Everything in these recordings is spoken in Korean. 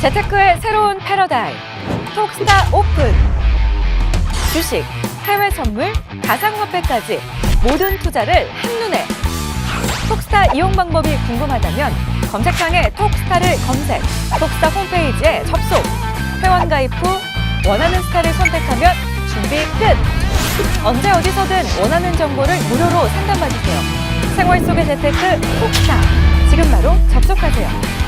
재테크의 새로운 패러다임, 톡스타 오픈. 주식, 해외 선물, 가상화폐까지 모든 투자를 한눈에. 톡스타 이용 방법이 궁금하다면 검색창에 톡스타를 검색, 톡스타 홈페이지에 접속. 회원 가입 후 원하는 스타를 선택하면 준비 끝! 언제 어디서든 원하는 정보를 무료로 상담받으세요. 생활 속의 재테크 톡스타. 지금 바로 접속하세요.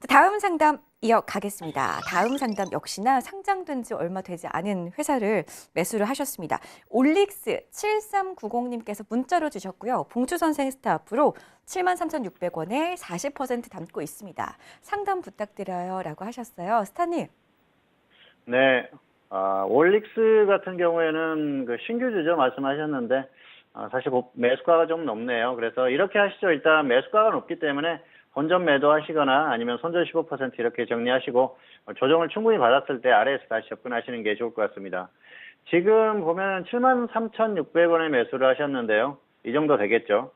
다음 상담 이어가겠습니다. 다음 상담 역시나 상장된 지 얼마 되지 않은 회사를 매수를 하셨습니다. 올릭스 7390님께서 문자로 주셨고요. 봉추 선생 스타프로 73,600원에 40% 담고 있습니다. 상담 부탁드려요 라고 하셨어요. 스타님. 네, 올릭스 같은 경우에는 그 신규주죠 말씀하셨는데 사실 매수가가 좀 높네요. 그래서 이렇게 하시죠. 일단 매수가가 높기 때문에 본전 매도하시거나 아니면 손절 15% 이렇게 정리하시고 조정을 충분히 받았을 때 아래에서 다시 접근하시는 게 좋을 것 같습니다. 지금 보면 73,600원에 매수를 하셨는데요. 이 정도 되겠죠.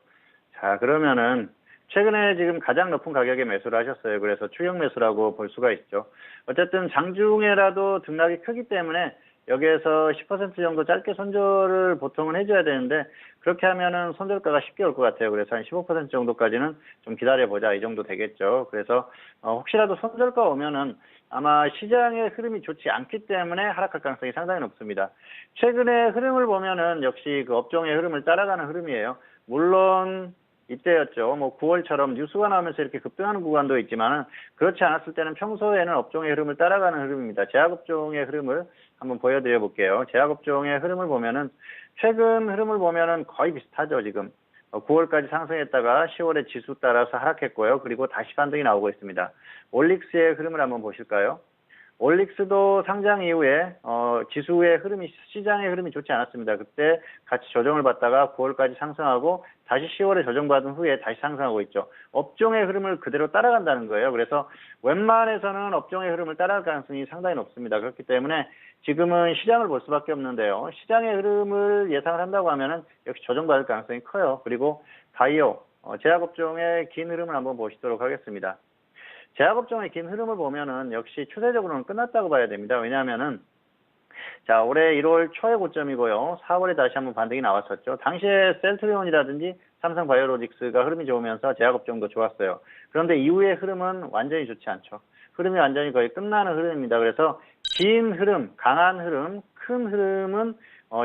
자, 그러면은 최근에 지금 가장 높은 가격에 매수를 하셨어요. 그래서 추격 매수라고 볼 수가 있죠. 어쨌든 장중에라도 등락이 크기 때문에 여기에서 10% 정도 짧게 손절을 보통은 해줘야 되는데 그렇게 하면은 손절가가 쉽게 올 것 같아요. 그래서 한 15% 정도까지는 좀 기다려보자 이 정도 되겠죠. 그래서 혹시라도 손절가 오면은 아마 시장의 흐름이 좋지 않기 때문에 하락할 가능성이 상당히 높습니다. 최근에 흐름을 보면은 역시 그 업종의 흐름을 따라가는 흐름이에요. 물론 이때였죠. 뭐 9월처럼 뉴스가 나오면서 이렇게 급등하는 구간도 있지만은 그렇지 않았을 때는 평소에는 업종의 흐름을 따라가는 흐름입니다. 제약업종의 흐름을 한번 보여드려 볼게요. 제약업종의 흐름을 보면은 최근 흐름을 보면은 거의 비슷하죠. 지금 9월까지 상승했다가 10월에 지수 따라서 하락했고요. 그리고 다시 반등이 나오고 있습니다. 올릭스의 흐름을 한번 보실까요? 올릭스도 상장 이후에 지수의 흐름이 시장의 흐름이 좋지 않았습니다. 그때 같이 조정을 받다가 9월까지 상승하고 다시 10월에 조정받은 후에 다시 상승하고 있죠. 업종의 흐름을 그대로 따라간다는 거예요. 그래서 웬만해서는 업종의 흐름을 따라갈 가능성이 상당히 높습니다. 그렇기 때문에 지금은 시장을 볼 수밖에 없는데요. 시장의 흐름을 예상을 한다고 하면은 역시 조정받을 가능성이 커요. 그리고 바이오, 제약업종의 긴 흐름을 한번 보시도록 하겠습니다. 제약업종의 긴 흐름을 보면은 역시 추세적으로는 끝났다고 봐야 됩니다. 왜냐하면은 자, 올해 1월 초의 고점이고요. 4월에 다시 한번 반등이 나왔었죠. 당시에 셀트리온이라든지 삼성바이오로직스가 흐름이 좋으면서 제약업종도 좋았어요. 그런데 이후의 흐름은 완전히 좋지 않죠. 흐름이 완전히 거의 끝나는 흐름입니다. 그래서 긴 흐름, 강한 흐름, 큰 흐름은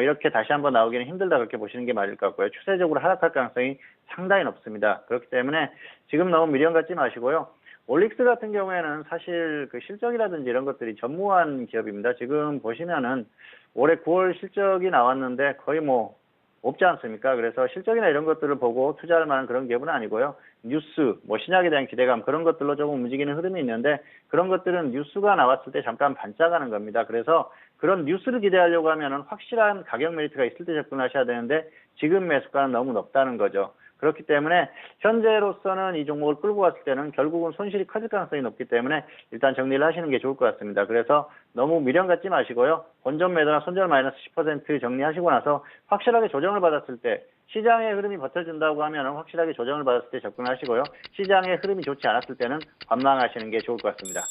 이렇게 다시 한번 나오기는 힘들다 그렇게 보시는 게 맞을 것 같고요. 추세적으로 하락할 가능성이 상당히 높습니다. 그렇기 때문에 지금 너무 미련 갖지 마시고요. 올릭스 같은 경우에는 사실 그 실적이라든지 이런 것들이 전무한 기업입니다. 지금 보시면은 올해 9월 실적이 나왔는데 거의 뭐 없지 않습니까? 그래서 실적이나 이런 것들을 보고 투자할 만한 그런 기업은 아니고요. 뉴스, 뭐 신약에 대한 기대감 그런 것들로 조금 움직이는 흐름이 있는데 그런 것들은 뉴스가 나왔을 때 잠깐 반짝하는 겁니다. 그래서 그런 뉴스를 기대하려고 하면은 확실한 가격 메리트가 있을 때 접근하셔야 되는데 지금 매수가는 너무 높다는 거죠. 그렇기 때문에 현재로서는 이 종목을 끌고 갔을 때는 결국은 손실이 커질 가능성이 높기 때문에 일단 정리를 하시는 게 좋을 것 같습니다. 그래서 너무 미련 갖지 마시고요. 본전 매도나 손절 마이너스 10% 정리하시고 나서 확실하게 조정을 받았을 때 시장의 흐름이 버텨준다고 하면 확실하게 조정을 받았을 때 접근하시고요. 시장의 흐름이 좋지 않았을 때는 관망하시는 게 좋을 것 같습니다.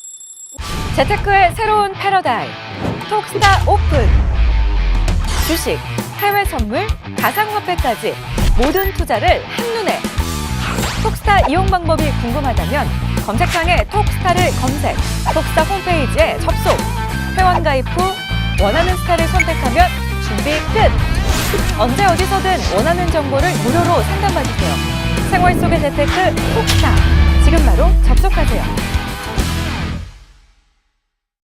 재테크의 새로운 패러다임, 톡스타 오픈. 주식, 해외 선물, 가상화폐까지 모든 투자를 한눈에. 톡스타 이용 방법이 궁금하다면 검색창에 톡스타를 검색, 톡스타 홈페이지에 접속. 회원 가입 후 원하는 스타를 선택하면 준비 끝! 언제 어디서든 원하는 정보를 무료로 상담받으세요. 생활 속의 재테크 톡스타. 지금 바로 접속하세요.